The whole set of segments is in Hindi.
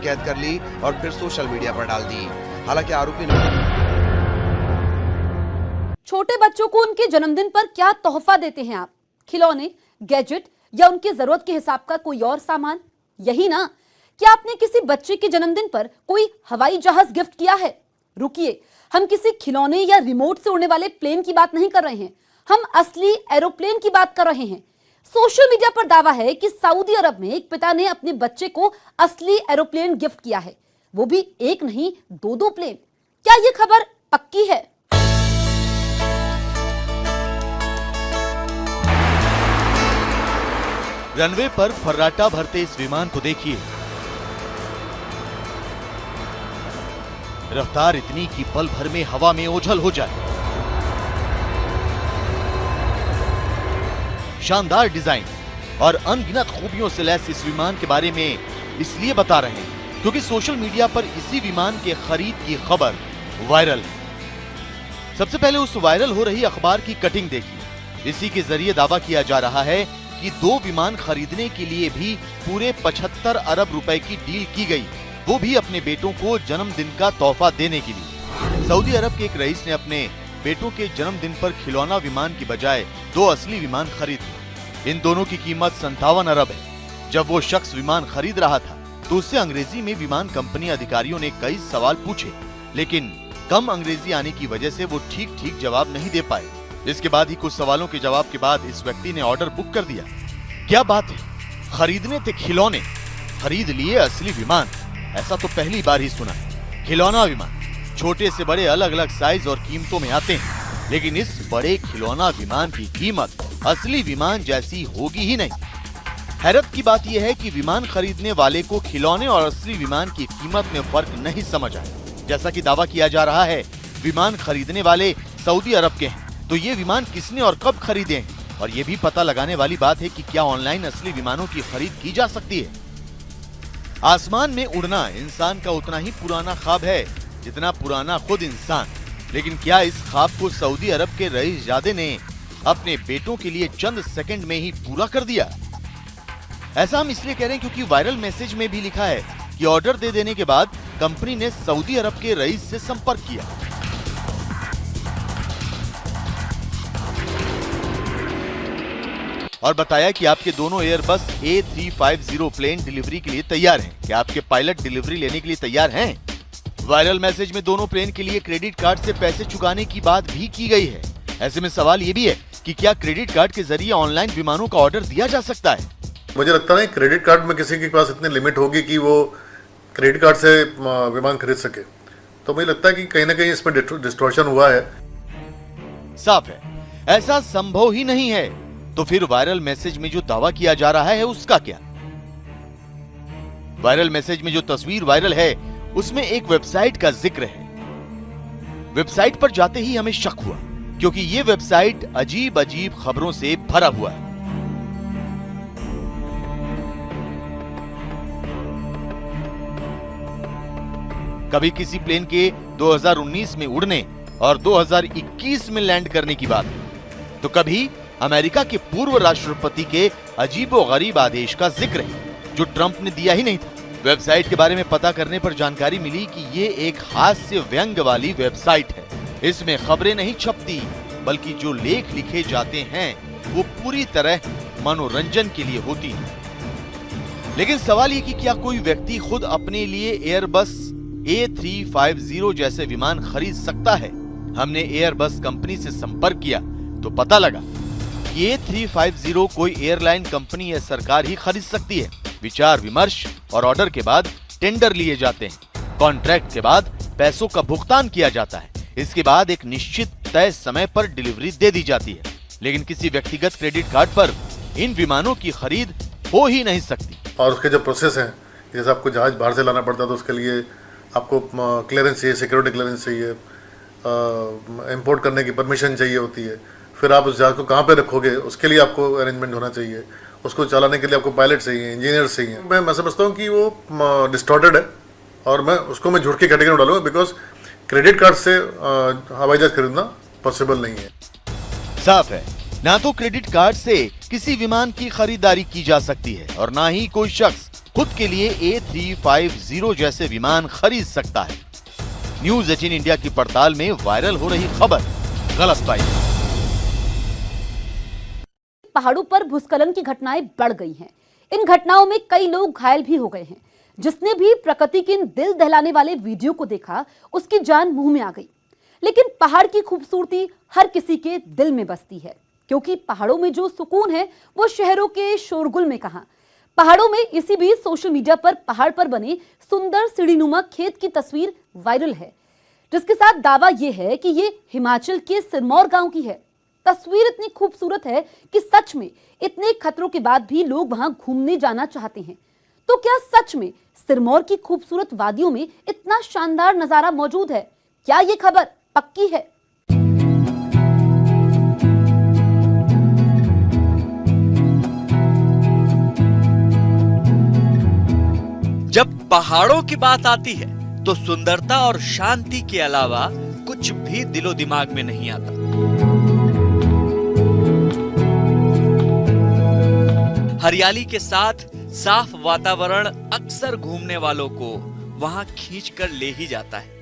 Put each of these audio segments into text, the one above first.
कैद कर ली और फिर सोशल मीडिया पर डाल दी। हालांकि आरोपी ने छोटे बच्चों को उनके जन्मदिन पर क्या तोहफा देते हैं आप? खिलौने, गैजेट या उनकी जरूरत के हिसाब का कोई और सामान? यही ना। क्या आपने किसी बच्चे के जन्मदिन पर कोई हवाई जहाज गिफ्ट किया है? रुकिए, हम किसी खिलौने या रिमोट से उड़ने वाले प्लेन की बात नहीं कर रहे हैं, हम असली एरोप्लेन की बात कर रहे हैं। सोशल मीडिया पर दावा है कि सऊदी अरब में एक पिता ने अपने बच्चे को असली एरोप्लेन गिफ्ट किया है, वो भी एक नहीं 2-2 प्लेन। क्या यह खबर पक्की है? रनवे पर फर्राटा भरते इस विमान को देखिए। रफ्तार इतनी कि पल भर में हवा में ओझल हो जाए। शानदार डिजाइन और अनगिनत खूबियों से लैस इस विमान के बारे में इसलिए बता रहे हैं क्योंकि सोशल मीडिया पर इसी विमान के खरीद की खबर वायरल है। सबसे पहले उस वायरल हो रही अखबार की कटिंग देखिए। इसी के जरिए दावा किया जा रहा है कि 2 विमान खरीदने के लिए भी पूरे 75 अरब रुपए की डील की गई, वो भी अपने बेटों को जन्मदिन का तोहफा देने के लिए। सऊदी अरब के एक रईस ने अपने बेटों के जन्मदिन पर खिलौना विमान की बजाय 2 असली विमान खरीदे। इन दोनों की कीमत 57 अरब है। जब वो शख्स विमान खरीद रहा था तो उससे अंग्रेजी में विमान कंपनी अधिकारियों ने कई सवाल पूछे, लेकिन कम अंग्रेजी आने की वजह से वो ठीक जवाब नहीं दे पाए। इसके बाद ही कुछ सवालों के जवाब के बाद इस व्यक्ति ने ऑर्डर बुक कर दिया। क्या बात है, खरीदने थे खिलौने, खरीद लिए असली विमान। ऐसा तो पहली बार ही सुना। खिलौना विमान छोटे से बड़े अलग अलग साइज और कीमतों में आते हैं, लेकिन इस बड़े खिलौना विमान की कीमत असली विमान जैसी होगी ही नहीं। हैरत की बात यह है कि विमान खरीदने वाले को खिलौने और असली विमान की कीमत में फर्क नहीं समझ आया। जैसा कि दावा किया जा रहा है, विमान खरीदने वाले सऊदी अरब के हैं, तो ये विमान किसने और कब खरीदे हैं? और ये भी पता लगाने वाली बात है कि क्या ऑनलाइन असली विमानों की खरीद की जा सकती है? आसमान में उड़ना इंसान का उतना ही पुराना ख्वाब है जितना पुराना खुद इंसान। लेकिन क्या इस ख्वाब को सऊदी अरब के रईसजादे ने अपने बेटों के लिए चंद सेकंड में ही पूरा कर दिया? ऐसा हम इसलिए कह रहे हैं क्योंकि वायरल मैसेज में भी लिखा है कि ऑर्डर दे देने के बाद कंपनी ने सऊदी अरब के रईस से संपर्क किया और बताया कि आपके दोनों एयरबस A350 प्लेन डिलीवरी के लिए तैयार हैं। क्या आपके पायलट डिलीवरी लेने के लिए तैयार हैं? वायरल मैसेज में दोनों प्लेन के लिए क्रेडिट कार्ड से पैसे चुकाने की बात भी की गई है। ऐसे में सवाल ये भी है कि क्या क्रेडिट कार्ड के जरिए ऑनलाइन विमानों का ऑर्डर दिया जा सकता है? मुझे लगता है क्रेडिट कार्ड में किसी के पास इतनी लिमिट होगी कि वो क्रेडिट कार्ड से विमान खरीद सके, तो मुझे लगता है कि कहीं ना कहीं इसमें डिस्टॉर्शन हुआ है। साफ है, ऐसा संभव ही नहीं है। तो फिर वायरल मैसेज में जो दावा किया जा रहा है उसका क्या? वायरल मैसेज में जो तस्वीर वायरल है उसमें एक वेबसाइट का जिक्र है। वेबसाइट पर जाते ही हमें शक हुआ क्योंकि ये वेबसाइट अजीब अजीब खबरों से भरा हुआ है। कभी किसी प्लेन के 2019 में उड़ने और 2021 में लैंड करने की बात है, तो कभी अमेरिका के पूर्व राष्ट्रपति के अजीबोगरीब आदेश का जिक्र है जो ट्रंप ने दिया ही नहीं था। वेबसाइट के बारे में पता करने पर जानकारी मिली कि ये एक हास्य व्यंग्य वाली वेबसाइट है। इसमें खबरें नहीं छपती, बल्कि जो लेख लिखे जाते हैं वो पूरी तरह मनोरंजन के लिए होती है। लेकिन सवाल ये कि क्या कोई व्यक्ति खुद अपने लिए एयरबस A350 जैसे विमान खरीद सकता है? हमने एयरबस कंपनी से संपर्क किया तो पता लगा कि A350 कोई एयरलाइन कंपनी या सरकार ही खरीद सकती है। विचार विमर्श और ऑर्डर के बाद टेंडर लिए जाते हैं। कॉन्ट्रैक्ट के बाद पैसों का भुगतान किया जाता है। इसके बाद एक निश्चित तय समय पर डिलीवरी दे दी जाती है। लेकिन किसी व्यक्तिगत क्रेडिट कार्ड पर इन विमानों की खरीद हो ही नहीं सकती। और उसके जो प्रोसेस है, जैसे आपको जहाज बाहर से लाना पड़ता है तो उसके लिए आपको क्लियरेंस चाहिए, सिक्योरिटी क्लियरेंस चाहिए, इंपोर्ट करने की परमिशन चाहिए होती है। फिर आप उस जहाज को कहाँ पे रखोगे उसके लिए आपको अरेंजमेंट होना चाहिए। उसको चलाने के लिए आपको पायलट चाहिए, इंजीनियर चाहिए। मैं समझता हूँ कि वो डिस्टॉर्टेड है और मैं झूठ की कैटेगरी में डालूंगा, बिकॉज क्रेडिट कार्ड से हवाई जहाज खरीदना पॉसिबल नहीं है। साफ है, ना तो क्रेडिट कार्ड से किसी विमान की खरीदारी की जा सकती है और ना ही कोई शख्स खुद के लिए A350 जैसे विमान खरीद सकता है। न्यूज 18 इंडिया की पड़ताल में वायरल हो रही खबर गलत पाई। पहाड़ों पर भूस्खलन की घटनाएं बढ़ गई हैं। इन घटनाओं में कई लोग घायल भी हो गए हैं। जिसने भी प्रकृति के इन दिल दहलाने वाले वीडियो को देखा, उसकी जान मुंह में आ गई। लेकिन पहाड़ की खूबसूरती हर किसी के दिल में बसती है, क्योंकि पहाड़ों में जो सुकून है वो शहरों के शोरगुल में कहां। पहाड़ों में इसी बीच सोशल मीडिया पर पहाड़ पर बने सुंदर सीढ़ीनुमा खेत की तस्वीर वायरल है, जिसके साथ दावा यह है कि ये हिमाचल के सिरमौर गांव की है। तस्वीर इतनी खूबसूरत है कि सच में इतने खतरों के बाद भी लोग वहां घूमने जाना चाहते हैं। तो क्या सच में सिरमौर की खूबसूरत वादियों में इतना शानदार नजारा मौजूद है? क्या ये खबर पक्की है? जब पहाड़ों की बात आती है तो सुंदरता और शांति के अलावा कुछ भी दिलो दिमाग में नहीं आता। हरियाली के साथ साफ वातावरण अक्सर घूमने वालों को वहां खींच कर ले ही जाता है।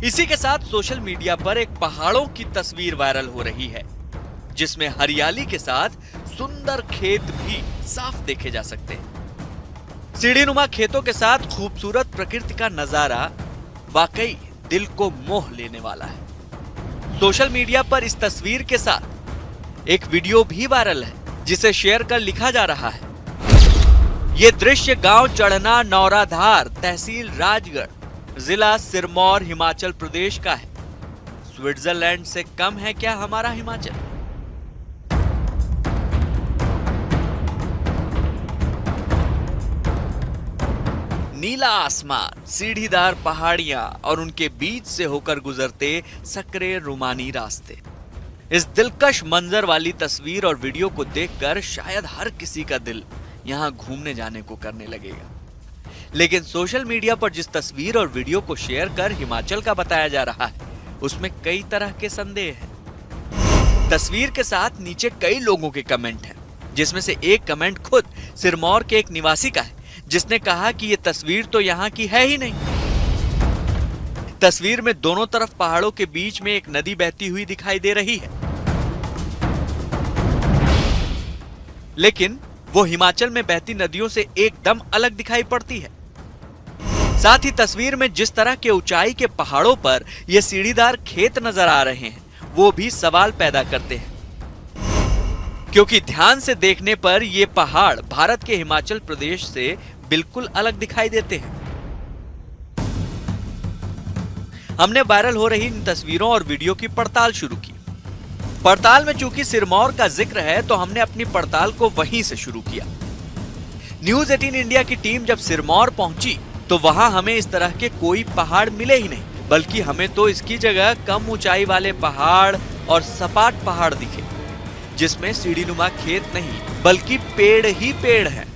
इसी के साथ सोशल मीडिया पर एक पहाड़ों की तस्वीर वायरल हो रही है, जिसमें हरियाली के साथ सुंदर खेत भी साफ देखे जा सकते हैं। सीढ़ीनुमा खेतों के साथ खूबसूरत प्रकृति का नजारा वाकई दिल को मोह लेने वाला है। सोशल मीडिया पर इस तस्वीर के साथ एक वीडियो भी वायरल है, जिसे शेयर कर लिखा जा रहा है, यह दृश्य गांव चढ़ना नौराधार, तहसील राजगढ़, जिला सिरमौर, हिमाचल प्रदेश का है। स्विट्जरलैंड से कम है क्या हमारा हिमाचल? नीला आसमान, सीढ़ीदार पहाड़ियां और उनके बीच से होकर गुजरते सकरे रुमानी रास्ते। इस दिलकश मंजर वाली तस्वीर और वीडियो को देखकर शायद हर किसी का दिल यहां घूमने जाने को करने लगेगा। लेकिन सोशल मीडिया पर जिस तस्वीर और वीडियो को शेयर कर हिमाचल का बताया जा रहा है, उसमें कई तरह के संदेह हैं। तस्वीर के साथ नीचे कई लोगों के कमेंट हैं, जिसमें से एक कमेंट खुद सिरमौर के एक निवासी का है, जिसने कहा कि यह तस्वीर तो यहां की है ही नहीं। तस्वीर में दोनों तरफ पहाड़ों के बीच में एक नदी बहती हुई दिखाई दे रही है, लेकिन वो हिमाचल में बहती नदियों से एकदम अलग दिखाई पड़ती है। साथ ही तस्वीर में जिस तरह के ऊंचाई के पहाड़ों पर ये सीढ़ीदार खेत नजर आ रहे हैं, वो भी सवाल पैदा करते हैं, क्योंकि ध्यान से देखने पर ये पहाड़ भारत के हिमाचल प्रदेश से बिल्कुल अलग दिखाई देते हैं। हमने वायरल हो रही इन तस्वीरों और वीडियो की पड़ताल शुरू की। पड़ताल में चूंकि सिरमौर का जिक्र है, तो हमने अपनी पड़ताल को वहीं से शुरू किया। न्यूज 18 इंडिया की टीम जब सिरमौर पहुंची तो वहां हमें इस तरह के कोई पहाड़ मिले ही नहीं, बल्कि हमें तो इसकी जगह कम ऊंचाई वाले पहाड़ और सपाट पहाड़ दिखे, जिसमें सीढ़ीनुमा खेत नहीं बल्कि पेड़ ही पेड़ हैं।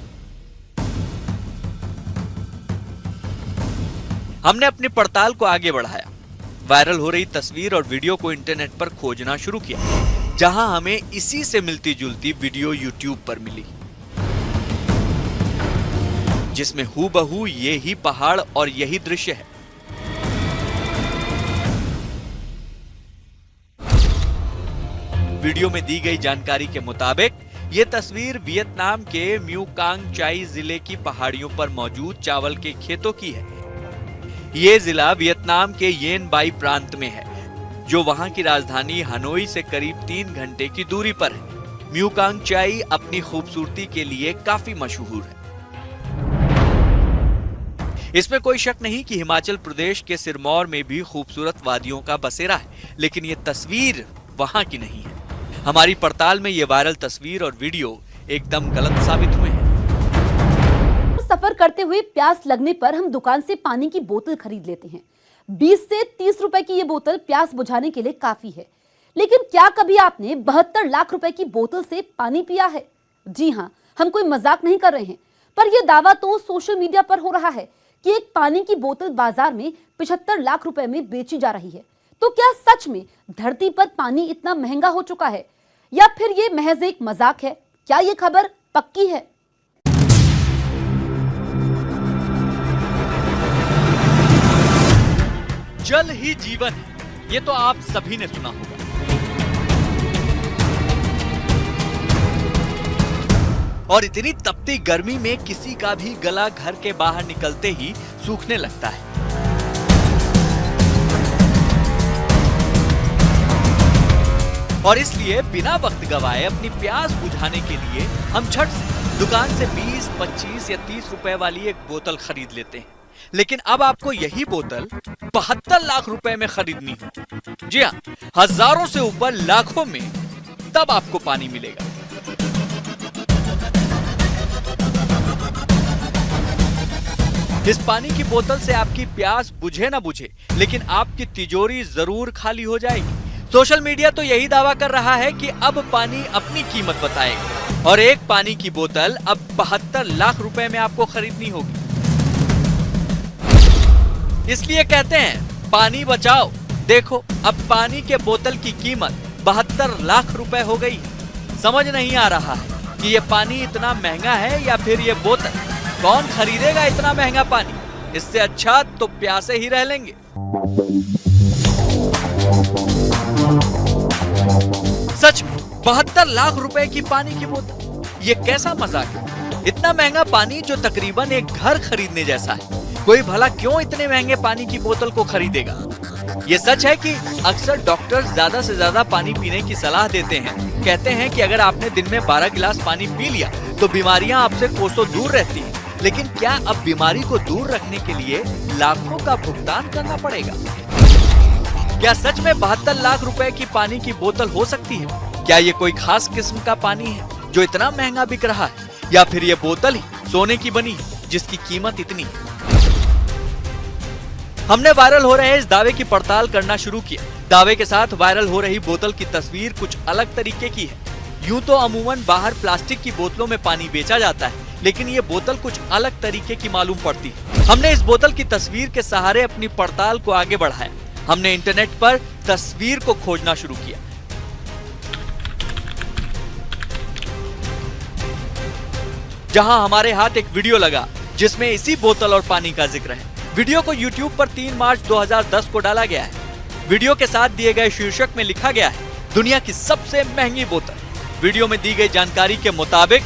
हमने अपनी पड़ताल को आगे बढ़ाया, वायरल हो रही तस्वीर और वीडियो को इंटरनेट पर खोजना शुरू किया, जहां हमें इसी से मिलती जुलती वीडियो यूट्यूब पर मिली, जिसमें हूबहू ये ही पहाड़ और यही दृश्य है। वीडियो में दी गई जानकारी के मुताबिक ये तस्वीर वियतनाम के म्यू कांग चाई जिले की पहाड़ियों पर मौजूद चावल के खेतों की है। ये जिला वियतनाम के येन बाई प्रांत में है, जो वहां की राजधानी हनोई से करीब 3 घंटे की दूरी पर है। म्यू कांग चाई अपनी खूबसूरती के लिए काफी मशहूर है। इसमें कोई शक नहीं कि हिमाचल प्रदेश के सिरमौर में भी खूबसूरत वादियों का बसेरा है, लेकिन ये तस्वीर वहां की नहीं है। हमारी पड़ताल में ये वायरल तस्वीर और वीडियो एकदम गलत साबित हुए हैं। सफर करते हुए प्यास लगने पर हम दुकान से पानी की बोतल खरीद लेते हैं। 20 से 30 रुपए की ये बोतल प्यास बुझाने के लिए काफी है, लेकिन क्या कभी आपने 72 लाख रुपए की बोतल से पानी पिया है? जी हाँ, हम कोई मजाक नहीं कर रहे हैं, पर यह दावा तो सोशल मीडिया पर हो रहा है कि एक पानी की बोतल बाजार में 75 लाख रुपए में बेची जा रही है। तो क्या सच में धरती पर पानी इतना महंगा हो चुका है, या फिर ये महज एक मजाक है? क्या ये खबर पक्की है? जल ही जीवन है, ये तो आप सभी ने सुना होगा। और इतनी तपती गर्मी में किसी का भी गला घर के बाहर निकलते ही सूखने लगता है। और इसलिए बिना वक्त गवाए अपनी प्यास बुझाने के लिए हम झट से दुकान से 20, 25 या 30 रुपए वाली एक बोतल खरीद लेते हैं। लेकिन अब आपको यही बोतल 72 लाख रुपए में खरीदनी है। जी हाँ, हजारों से ऊपर लाखों में, तब आपको पानी मिलेगा। इस पानी की बोतल से आपकी प्यास बुझे ना बुझे, लेकिन आपकी तिजोरी जरूर खाली हो जाएगी। सोशल मीडिया तो यही दावा कर रहा है कि अब पानी अपनी कीमत बताएगा और एक पानी की बोतल अब 72 लाख रुपए में आपको खरीदनी होगी। इसलिए कहते हैं पानी बचाओ। देखो, अब पानी के बोतल की कीमत 72 लाख रुपए हो गई। समझ नहीं आ रहा है कि ये पानी इतना महंगा है या फिर ये बोतल। कौन खरीदेगा इतना महंगा पानी? इससे अच्छा तो प्यासे ही रह लेंगे। सच में 72 लाख रुपए की पानी की बोतल, ये कैसा मजाक है? इतना महंगा पानी जो तकरीबन एक घर खरीदने जैसा है। कोई भला क्यों इतने महंगे पानी की बोतल को खरीदेगा? ये सच है कि अक्सर डॉक्टर ज्यादा से ज्यादा पानी पीने की सलाह देते हैं। कहते हैं कि अगर आपने दिन में 12 गिलास पानी पी लिया तो बीमारियां आपसे कोसों दूर रहती हैं। लेकिन क्या अब बीमारी को दूर रखने के लिए लाखों का भुगतान करना पड़ेगा? क्या सच में 72 लाख रुपए की पानी की बोतल हो सकती है? क्या ये कोई खास किस्म का पानी है जो इतना महंगा बिक रहा है, या फिर ये बोतल ही सोने की बनी है जिसकी कीमत इतनी है? हमने वायरल हो रहे इस दावे की पड़ताल करना शुरू किया। दावे के साथ वायरल हो रही बोतल की तस्वीर कुछ अलग तरीके की है। यूं तो अमूमन बाहर प्लास्टिक की बोतलों में पानी बेचा जाता है, लेकिन ये बोतल कुछ अलग तरीके की मालूम पड़ती है। हमने इस बोतल की तस्वीर के सहारे अपनी पड़ताल को आगे बढ़ाया। हमने इंटरनेट पर तस्वीर को खोजना शुरू किया। जहां हमारे हाथ एक वीडियो लगा जिसमें इसी बोतल और पानी का जिक्र है। वीडियो को YouTube पर 3 मार्च 2010 को डाला गया है। वीडियो के साथ दिए गए शीर्षक में लिखा गया है, दुनिया की सबसे महंगी बोतल। वीडियो में दी गई जानकारी के मुताबिक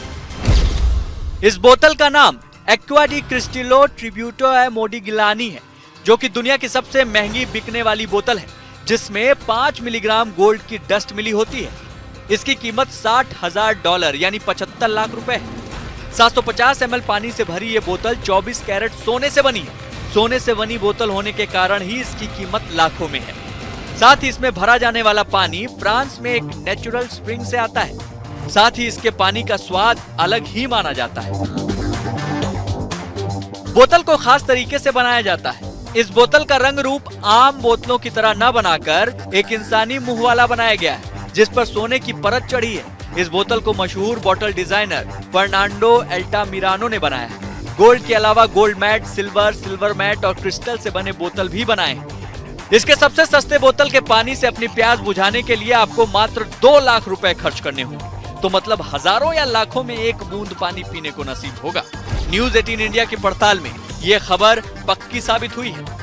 इस बोतल का नाम एक्वा डी क्रिस्टिलो ट्रिब्यूटो मोडिगिलानी है, जो कि दुनिया की सबसे महंगी बिकने वाली बोतल है, जिसमें 5 मिलीग्राम गोल्ड की डस्ट मिली होती है। इसकी कीमत $60,000 यानी 75 लाख रुपए है। 750 ml पानी से भरी ये बोतल 24 कैरेट सोने से बनी है। सोने से बनी बोतल होने के कारण ही इसकी कीमत लाखों में है। साथ ही इसमें भरा जाने वाला पानी फ्रांस में एक नेचुरल स्प्रिंग से आता है। साथ ही इसके पानी का स्वाद अलग ही माना जाता है। बोतल को खास तरीके से बनाया जाता है। इस बोतल का रंग रूप आम बोतलों की तरह न बनाकर एक इंसानी मुंह वाला बनाया गया है, जिस पर सोने की परत चढ़ी है। इस बोतल को मशहूर बोतल डिजाइनर फर्नांडो एल्टामिरानो ने बनाया है। गोल्ड के अलावा गोल्ड मैट, सिल्वर मैट और क्रिस्टल से बने बोतल भी बनाए हैं। इसके सबसे सस्ते बोतल के पानी से अपनी प्यास बुझाने के लिए आपको मात्र 2 लाख रुपए खर्च करने होंगे। तो मतलब हजारों या लाखों में एक बूंद पानी पीने को नसीब होगा। न्यूज़ 18 इंडिया की पड़ताल में ये खबर पक्की साबित हुई है।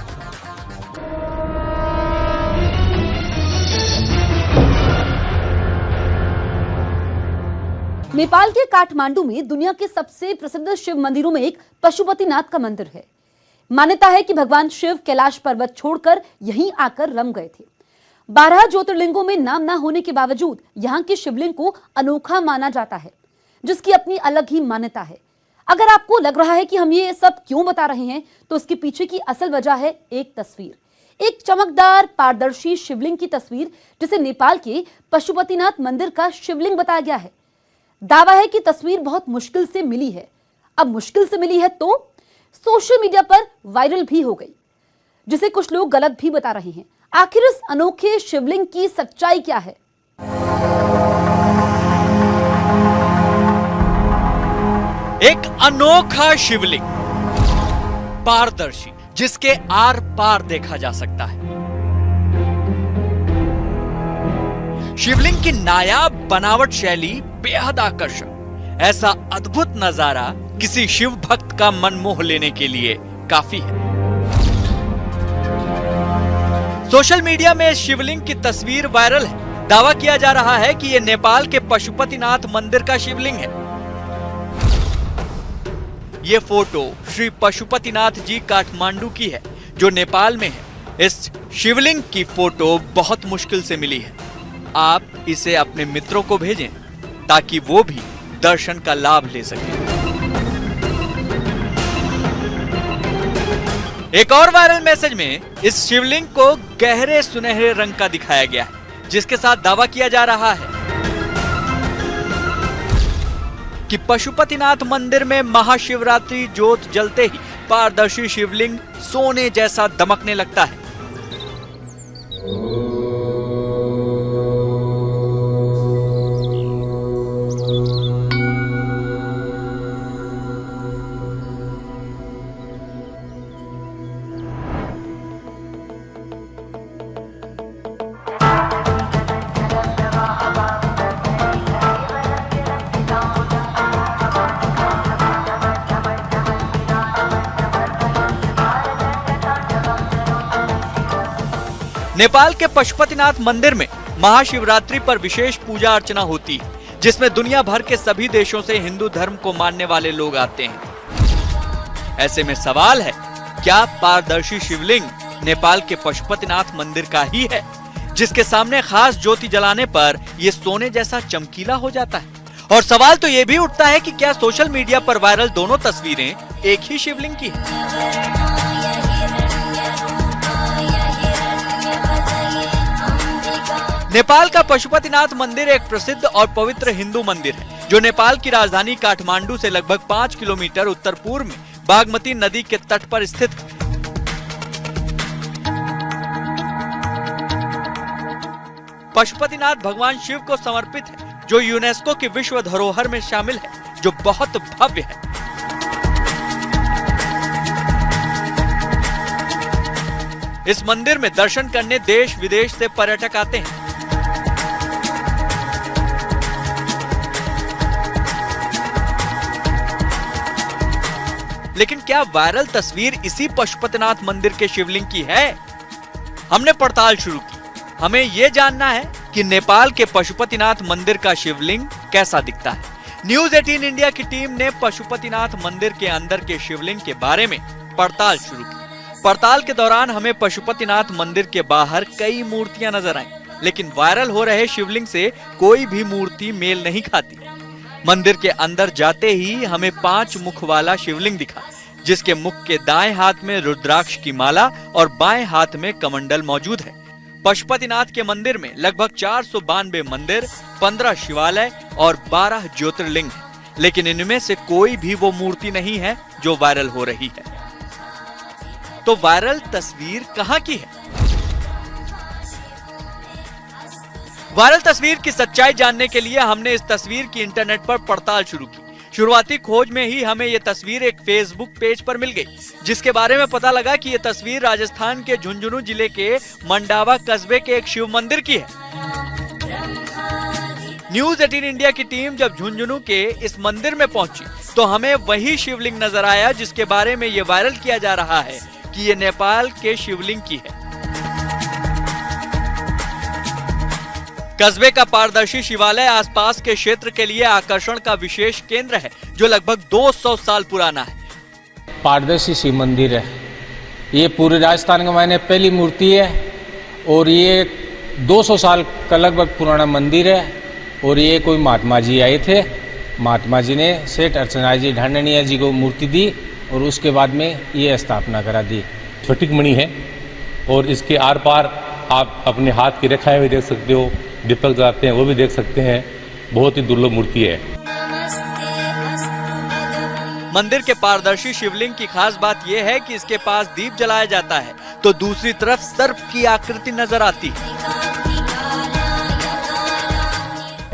नेपाल के काठमांडू में दुनिया के सबसे प्रसिद्ध शिव मंदिरों में एक पशुपतिनाथ का मंदिर है। मान्यता है कि भगवान शिव कैलाश पर्वत छोड़कर यहीं आकर रम गए थे। 12 ज्योतिर्लिंगों में नाम ना होने के बावजूद यहाँ के शिवलिंग को अनोखा माना जाता है, जिसकी अपनी अलग ही मान्यता है। अगर आपको लग रहा है कि हम ये सब क्यों बता रहे हैं, तो इसके पीछे की असल वजह है एक तस्वीर, एक चमकदार पारदर्शी शिवलिंग की तस्वीर, जिसे नेपाल के पशुपतिनाथ मंदिर का शिवलिंग बताया गया है। दावा है कि तस्वीर बहुत मुश्किल से मिली है। अब मुश्किल से मिली है तो सोशल मीडिया पर वायरल भी हो गई, जिसे कुछ लोग गलत भी बता रहे हैं। आखिर इस अनोखे शिवलिंग की सच्चाई क्या है? एक अनोखा शिवलिंग, पारदर्शी, जिसके आर पार देखा जा सकता है। शिवलिंग की नायाब बनावट शैली बेहद आकर्षक। ऐसा अद्भुत नजारा किसी शिव भक्त का मन मोह लेने के लिए काफी है। सोशल मीडिया में इस शिवलिंग की तस्वीर वायरल है। दावा किया जा रहा है कि यह नेपाल के पशुपतिनाथ मंदिर का शिवलिंग है। ये फोटो श्री पशुपतिनाथ जी काठमांडू की है, जो नेपाल में है। इस शिवलिंग की फोटो बहुत मुश्किल से मिली है। आप इसे अपने मित्रों को भेजें ताकि वो भी दर्शन का लाभ ले सकें। एक और वायरल मैसेज में इस शिवलिंग को गहरे सुनहरे रंग का दिखाया गया है, जिसके साथ दावा किया जा रहा है कि पशुपतिनाथ मंदिर में महाशिवरात्रि ज्योत जलते ही पारदर्शी शिवलिंग सोने जैसा दमकने लगता है। नेपाल के पशुपतिनाथ मंदिर में महाशिवरात्रि पर विशेष पूजा अर्चना होती है, जिसमें दुनिया भर के सभी देशों से हिंदू धर्म को मानने वाले लोग आते हैं। ऐसे में सवाल है, क्या पारदर्शी शिवलिंग नेपाल के पशुपतिनाथ मंदिर का ही है, जिसके सामने खास ज्योति जलाने पर यह सोने जैसा चमकीला हो जाता है? और सवाल तो यह भी उठता है कि क्या सोशल मीडिया पर वायरल दोनों तस्वीरें एक ही शिवलिंग की है? नेपाल का पशुपतिनाथ मंदिर एक प्रसिद्ध और पवित्र हिंदू मंदिर है, जो नेपाल की राजधानी काठमांडू से लगभग 5 किलोमीटर उत्तर पूर्व में बागमती नदी के तट पर स्थित है। पशुपतिनाथ भगवान शिव को समर्पित है, जो यूनेस्को की विश्व धरोहर में शामिल है, जो बहुत भव्य है। इस मंदिर में दर्शन करने देश विदेश से पर्यटक आते हैं। लेकिन क्या वायरल तस्वीर इसी पशुपतिनाथ मंदिर के शिवलिंग की है? हमने पड़ताल शुरू की। हमें यह जानना है कि नेपाल के पशुपतिनाथ मंदिर का शिवलिंग कैसा दिखता है। न्यूज 18 इंडिया की टीम ने पशुपतिनाथ मंदिर के अंदर के शिवलिंग के बारे में पड़ताल शुरू की। पड़ताल के दौरान हमें पशुपतिनाथ मंदिर के बाहर कई मूर्तियां नजर आईं, लेकिन वायरल हो रहे शिवलिंग से कोई भी मूर्ति मेल नहीं खाती। मंदिर के अंदर जाते ही हमें 5 मुख वाला शिवलिंग दिखा, जिसके मुख के दाएं हाथ में रुद्राक्ष की माला और बाएं हाथ में कमंडल मौजूद है। पशुपतिनाथ के मंदिर में लगभग 492 मंदिर, 15 शिवालय और 12 ज्योतिर्लिंग हैं, लेकिन इनमें से कोई भी वो मूर्ति नहीं है जो वायरल हो रही है। तो वायरल तस्वीर कहां की है? वायरल तस्वीर की सच्चाई जानने के लिए हमने इस तस्वीर की इंटरनेट पर पड़ताल शुरू की। शुरुआती खोज में ही हमें यह तस्वीर एक फेसबुक पेज पर मिल गई, जिसके बारे में पता लगा कि यह तस्वीर राजस्थान के झुंझुनू जिले के मंडावा कस्बे के एक शिव मंदिर की है। न्यूज 18 इंडिया की टीम जब झुंझुनू के इस मंदिर में पहुंची तो हमें वही शिवलिंग नजर आया, जिसके बारे में यह वायरल किया जा रहा है कि यह नेपाल के शिवलिंग की है। कस्बे का पारदर्शी शिवालय आसपास के क्षेत्र के लिए आकर्षण का विशेष केंद्र है, जो लगभग 200 साल पुराना है। पारदर्शी शिव मंदिर है, ये पूरे राजस्थान के मायने पहली मूर्ति है और ये 200 साल का लगभग पुराना मंदिर है। और ये कोई महात्मा जी आए थे, महात्मा जी ने सेठ अर्चना जी ढांडनिया जी को मूर्ति दी और उसके बाद में ये स्थापना करा दी। स्फटिक मणि है और इसके आर पार आप अपने हाथ की रेखाएं भी देख सकते हो, दीपक जलाते हैं वो भी देख सकते हैं। बहुत ही दुर्लभ मूर्ति है। मंदिर के पारदर्शी शिवलिंग की खास बात यह है कि इसके पास दीप जलाया जाता है तो दूसरी तरफ सर्प की आकृति नजर आती है।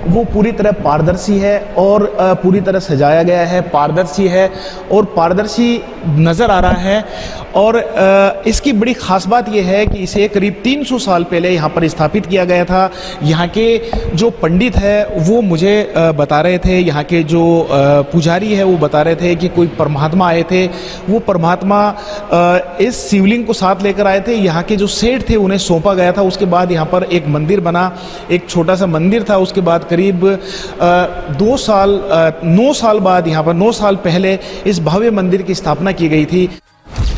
वो पूरी तरह पारदर्शी है और पूरी तरह सजाया गया है, पारदर्शी है और पारदर्शी नज़र आ रहा है। और इसकी बड़ी ख़ास बात यह है कि इसे करीब 300 साल पहले यहाँ पर स्थापित किया गया था। यहाँ के जो पंडित है वो मुझे बता रहे थे, यहाँ के जो पुजारी है वो बता रहे थे कि कोई परमात्मा आए थे, वो परमात्मा इस शिवलिंग को साथ लेकर आए थे। यहाँ के जो सेठ थे उन्हें सौंपा गया था। उसके बाद यहाँ पर एक मंदिर बना, एक छोटा सा मंदिर था। उसके बाद करीब 9 साल बाद यहाँ पर 9 साल पहले इस भव्य मंदिर की स्थापना की गई थी।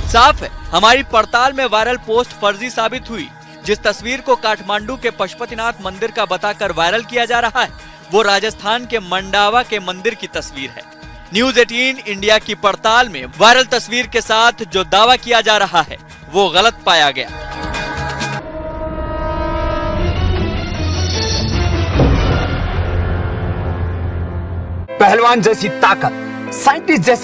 साफ है, हमारी पड़ताल में वायरल पोस्ट फर्जी साबित हुई। जिस तस्वीर को काठमांडू के पशुपतिनाथ मंदिर का बताकर वायरल किया जा रहा है, वो राजस्थान के मंडावा के मंदिर की तस्वीर है। न्यूज़ 18 इंडिया की पड़ताल में वायरल तस्वीर के साथ जो दावा किया जा रहा है वो गलत पाया गया। पहलवान जैसी ताकत, साइंटिस्ट जैसा